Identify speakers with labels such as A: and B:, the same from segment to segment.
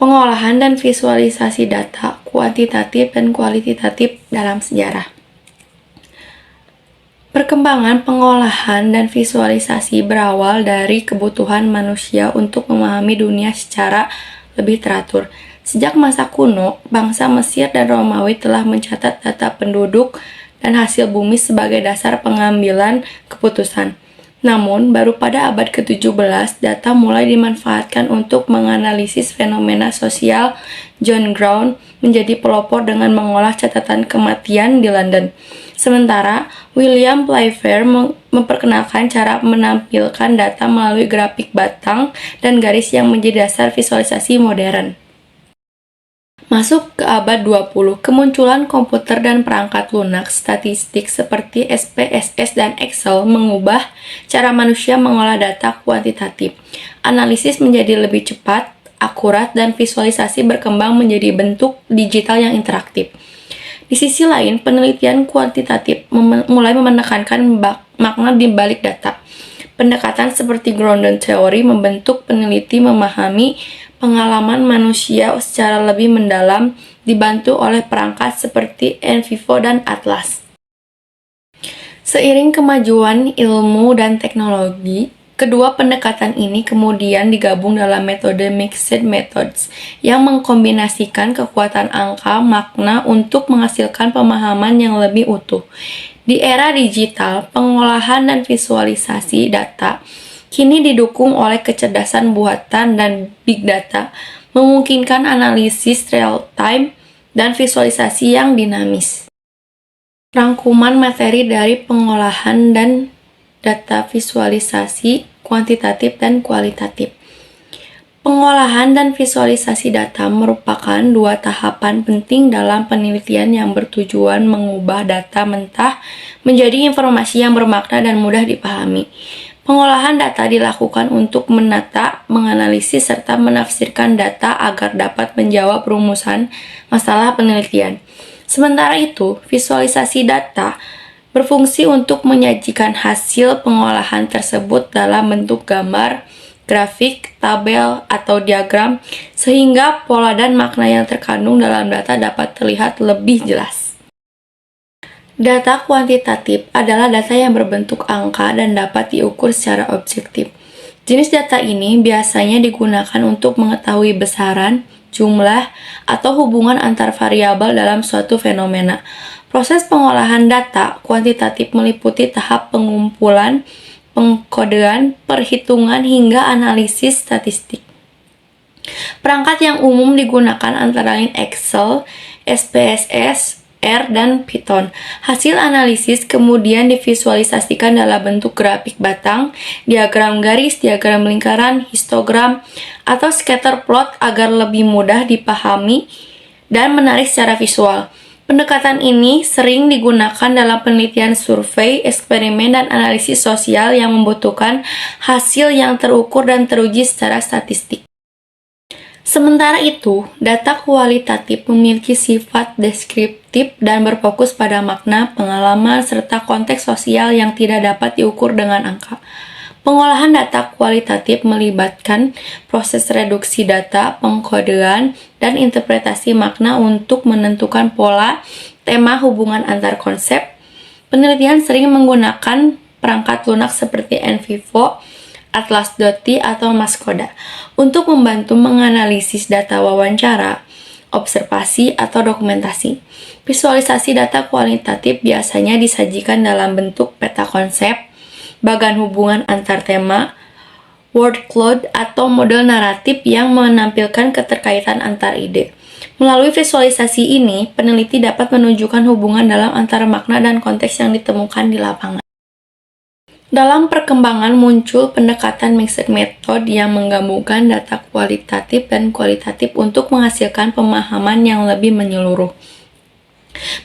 A: Pengolahan dan visualisasi data kuantitatif dan kualitatif dalam sejarah. Perkembangan pengolahan dan visualisasi berawal dari kebutuhan manusia untuk memahami dunia secara lebih teratur. Sejak masa kuno, bangsa Mesir dan Romawi telah mencatat data penduduk dan hasil bumi sebagai dasar pengambilan keputusan. Namun, baru pada abad ke-17, data mulai dimanfaatkan untuk menganalisis fenomena sosial. John Brown menjadi pelopor dengan mengolah catatan kematian di London. Sementara, William Playfair memperkenalkan cara menampilkan data melalui grafik batang dan garis yang menjadi dasar visualisasi modern. Masuk ke abad 20, kemunculan komputer dan perangkat lunak statistik seperti SPSS dan Excel mengubah cara manusia mengolah data kuantitatif. Analisis menjadi lebih cepat, akurat, dan visualisasi berkembang menjadi bentuk digital yang interaktif. Di sisi lain, penelitian kuantitatif mulai menekankan makna di balik data. Pendekatan seperti Grondon Theory membentuk peneliti memahami pengalaman manusia secara lebih mendalam, dibantu oleh perangkat seperti NVivo dan Atlas. Seiring kemajuan ilmu dan teknologi, kedua pendekatan ini kemudian digabung dalam metode Mixed Methods yang mengkombinasikan kekuatan angka makna untuk menghasilkan pemahaman yang lebih utuh. Di era digital, pengolahan dan visualisasi data kini didukung oleh kecerdasan buatan dan big data, memungkinkan analisis real-time dan visualisasi yang dinamis. Rangkuman materi dari pengolahan dan data visualisasi kuantitatif dan kualitatif. Pengolahan dan visualisasi data merupakan dua tahapan penting dalam penelitian yang bertujuan mengubah data mentah menjadi informasi yang bermakna dan mudah dipahami. Pengolahan data dilakukan untuk menata, menganalisis, serta menafsirkan data agar dapat menjawab rumusan masalah penelitian. Sementara itu, visualisasi data berfungsi untuk menyajikan hasil pengolahan tersebut dalam bentuk gambar, grafik, tabel, atau diagram, sehingga pola dan makna yang terkandung dalam data dapat terlihat lebih jelas. Data kuantitatif adalah data yang berbentuk angka dan dapat diukur secara objektif. Jenis data ini biasanya digunakan untuk mengetahui besaran, jumlah, atau hubungan antar variabel dalam suatu fenomena. Proses pengolahan data kuantitatif meliputi tahap pengumpulan, pengkodean, perhitungan, hingga analisis statistik. Perangkat yang umum digunakan antara lain Excel, SPSS, R, dan Python. Hasil analisis kemudian divisualisasikan dalam bentuk grafik batang, diagram garis, diagram lingkaran, histogram, atau scatter plot agar lebih mudah dipahami dan menarik secara visual. Pendekatan ini sering digunakan dalam penelitian survei, eksperimen, dan analisis sosial yang membutuhkan hasil yang terukur dan teruji secara statistik. Sementara itu, data kualitatif memiliki sifat deskriptif dan berfokus pada makna, pengalaman, serta konteks sosial yang tidak dapat diukur dengan angka. Pengolahan data kualitatif melibatkan proses reduksi data, pengkodean, dan interpretasi makna untuk menentukan pola, tema, hubungan antar konsep. Penelitian sering menggunakan perangkat lunak seperti NVivo, Atlas.t, atau Mascoda untuk membantu menganalisis data wawancara, observasi, atau dokumentasi. Visualisasi data kualitatif biasanya disajikan dalam bentuk peta konsep, bagan hubungan antar tema, word cloud, atau model naratif yang menampilkan keterkaitan antar ide. Melalui visualisasi ini, peneliti dapat menunjukkan hubungan dalam antara makna dan konteks yang ditemukan di lapangan. Dalam perkembangan muncul pendekatan mixed method yang menggabungkan data kualitatif dan kualitatif untuk menghasilkan pemahaman yang lebih menyeluruh.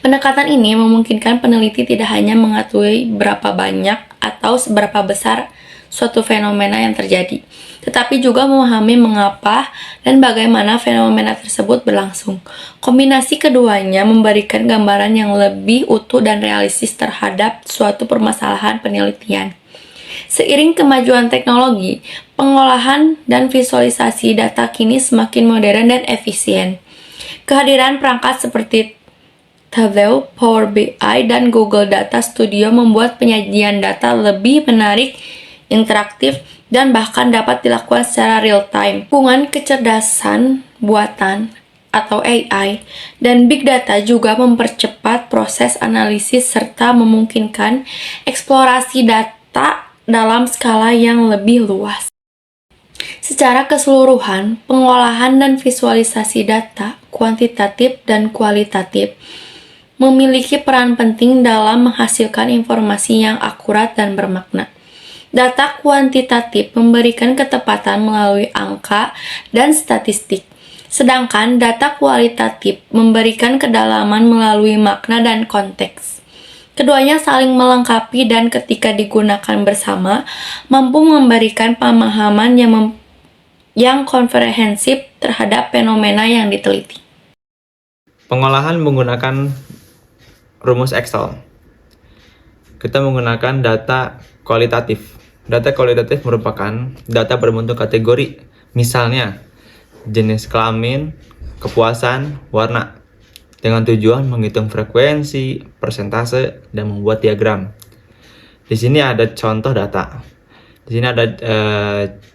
A: Pendekatan ini memungkinkan peneliti tidak hanya mengetahui berapa banyak atau seberapa besar suatu fenomena yang terjadi, tetapi juga memahami mengapa dan bagaimana fenomena tersebut berlangsung. Kombinasi keduanya memberikan gambaran yang lebih utuh dan realistis terhadap suatu permasalahan penelitian. Seiring kemajuan teknologi, Pengolahan dan visualisasi data kini semakin modern dan efisien. Kehadiran perangkat seperti Tableau, Power BI, dan Google Data Studio membuat penyajian data lebih menarik, interaktif, dan bahkan dapat dilakukan secara real-time. Hubungan kecerdasan buatan atau AI dan Big Data juga mempercepat proses analisis serta memungkinkan eksplorasi data dalam skala yang lebih luas. Secara keseluruhan, pengolahan dan visualisasi data, kuantitatif dan kualitatif, memiliki peran penting dalam menghasilkan informasi yang akurat dan bermakna. Data kuantitatif memberikan ketepatan melalui angka dan statistik, sedangkan data kualitatif memberikan kedalaman melalui makna dan konteks. Keduanya saling melengkapi dan ketika digunakan bersama, mampu memberikan pemahaman yang komprehensif terhadap fenomena yang diteliti.
B: Pengolahan menggunakan rumus Excel. Kita menggunakan data kualitatif. Data kualitatif merupakan data berbentuk kategori, misalnya jenis kelamin, kepuasan, warna, dengan tujuan menghitung frekuensi, persentase, dan membuat diagram. Di sini ada contoh data. Di sini ada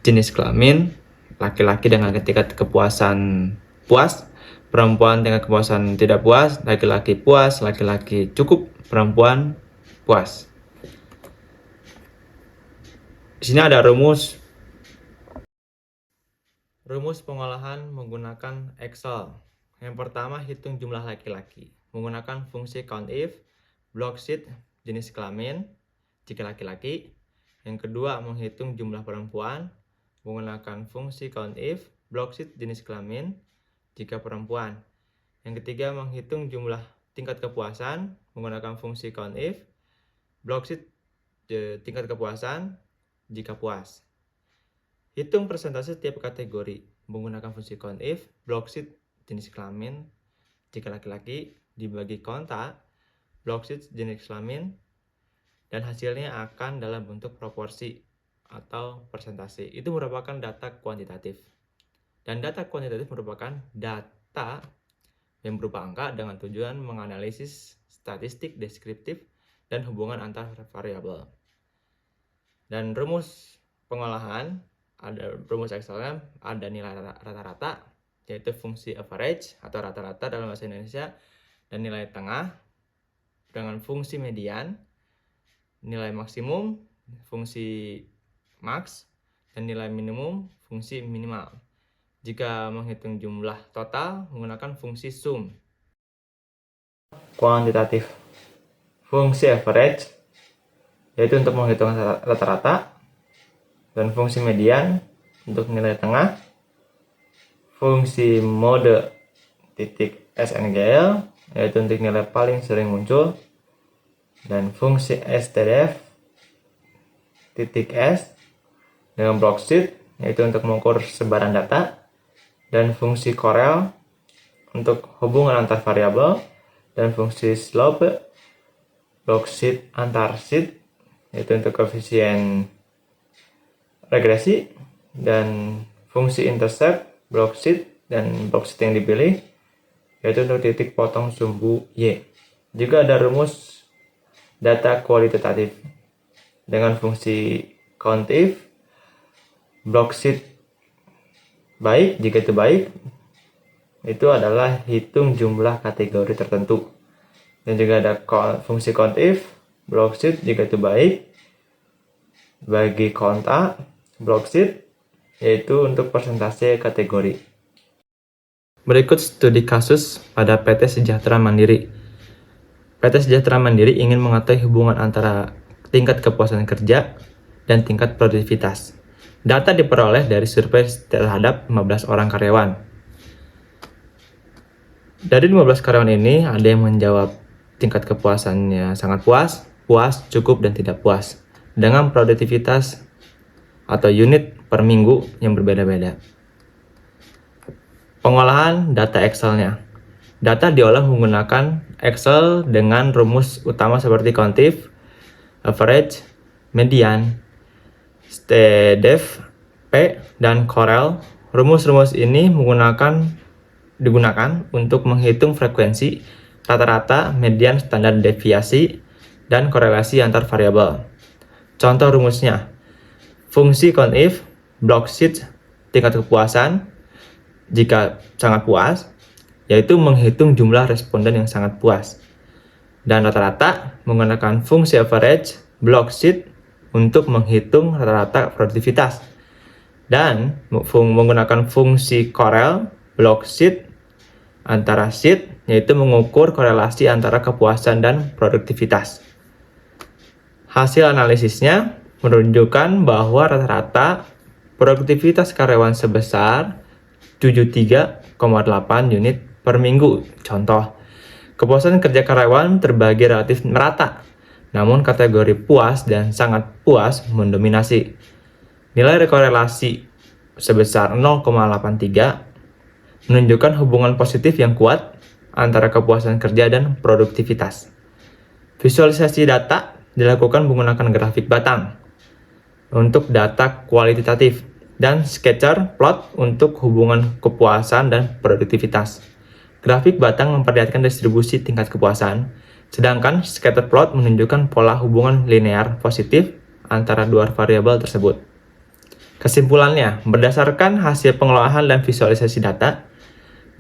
B: jenis kelamin, laki-laki dengan tingkat kepuasan puas, perempuan dengan kepuasan tidak puas, laki-laki cukup, perempuan puas. Di sini ada rumus pengolahan menggunakan Excel. Yang pertama, hitung jumlah laki-laki menggunakan fungsi COUNTIF, block sheet jenis kelamin jika laki-laki. Yang kedua, menghitung jumlah perempuan menggunakan fungsi COUNTIF, block sheet jenis kelamin jika perempuan. Yang ketiga, menghitung jumlah tingkat kepuasan menggunakan fungsi COUNTIF, block sheet tingkat kepuasan jika puas. Hitung persentase setiap kategori menggunakan fungsi COUNTIF, block sheet jenis kelamin jika laki-laki dibagi konta, block sheet jenis kelamin, dan hasilnya akan dalam bentuk proporsi atau persentase. Itu merupakan data kuantitatif. Dan data kuantitatif merupakan data yang berupa angka dengan tujuan menganalisis statistik deskriptif dan hubungan antar variabel. Dan rumus pengolahan, ada rumus Excelnya, ada nilai rata-rata, yaitu fungsi average atau rata-rata dalam bahasa Indonesia, dan nilai tengah dengan fungsi median, nilai maksimum, fungsi max, dan nilai minimum, fungsi minimal. Jika menghitung jumlah total, menggunakan fungsi sum. Kuantitatif, fungsi average, yaitu untuk menghitung rata-rata, dan fungsi median untuk nilai tengah, fungsi mode titik SNGL, yaitu untuk nilai paling sering muncul, dan fungsi STDF titik S dengan block sheet, yaitu untuk mengukur sebaran data, dan fungsi Corel untuk hubungan antar variabel, dan fungsi slope block sheet antar sheet, yaitu untuk koefisien regresi, dan fungsi intercept block sheet dan block sheet yang dipilih, yaitu untuk titik potong sumbu Y. Juga ada rumus data kualitatif dengan fungsi COUNTIF, block sheet baik jika itu baik, itu adalah hitung jumlah kategori tertentu. Dan juga ada fungsi COUNTIF, block sheet jika itu baik, bagi konta, block sheet, yaitu untuk persentase kategori. Berikut studi kasus pada PT Sejahtera Mandiri. PT Sejahtera Mandiri ingin mengetahui hubungan antara tingkat kepuasan kerja dan tingkat produktivitas. Data diperoleh dari survei terhadap 15 orang karyawan. Dari 15 karyawan ini, ada yang menjawab tingkat kepuasannya sangat puas, puas, cukup, dan tidak puas, dengan produktivitas atau unit per minggu yang berbeda-beda. Pengolahan data Excel-nya. Data diolah menggunakan Excel dengan rumus utama seperti COUNTIF, average, median, STDEF, P, dan Corel. Rumus-rumus ini digunakan untuk menghitung frekuensi, rata-rata, median, standar deviasi, dan korelasi antar variabel. Contoh rumusnya: fungsi CONIF, block sheet, tingkat kepuasan jika sangat puas, yaitu menghitung jumlah responden yang sangat puas. Dan rata-rata menggunakan fungsi average, block sheet untuk menghitung rata-rata produktivitas. Dan menggunakan fungsi Corel, block sheet, antara sheet, yaitu mengukur korelasi antara kepuasan dan produktivitas. Hasil analisisnya menunjukkan bahwa rata-rata produktivitas karyawan sebesar 73,8 unit per minggu. Contoh, kepuasan kerja karyawan terbagi relatif merata, namun kategori puas dan sangat puas mendominasi. Nilai korelasi sebesar 0,83 menunjukkan hubungan positif yang kuat antara kepuasan kerja dan produktivitas. Visualisasi data dilakukan menggunakan grafik batang untuk data kualitatif dan scatter plot untuk hubungan kepuasan dan produktivitas. Grafik batang memperlihatkan distribusi tingkat kepuasan, sedangkan scatter plot menunjukkan pola hubungan linear positif antara dua variabel tersebut. Kesimpulannya, berdasarkan hasil pengelolaan dan visualisasi data,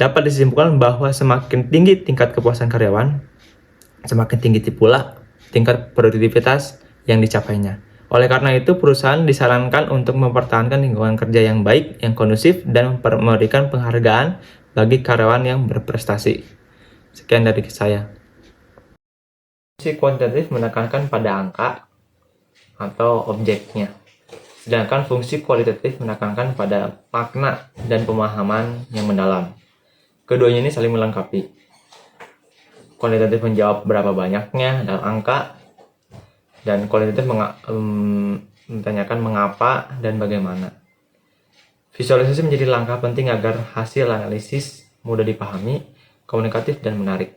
B: dapat disimpulkan bahwa semakin tinggi tingkat kepuasan karyawan, semakin tinggi pula tingkat produktivitas yang dicapainya. Oleh karena itu, perusahaan disarankan untuk mempertahankan lingkungan kerja yang baik, yang kondusif, dan memberikan penghargaan bagi karyawan yang berprestasi. Sekian dari saya. Fungsi kuantitatif menekankan pada angka atau objeknya, sedangkan fungsi kualitatif menekankan pada makna dan pemahaman yang mendalam. Keduanya ini saling melengkapi. Kuantitatif menjawab berapa banyaknya dalam angka, dan kualitatif menanyakan mengapa dan bagaimana. Visualisasi menjadi langkah penting agar hasil analisis mudah dipahami, komunikatif, dan menarik.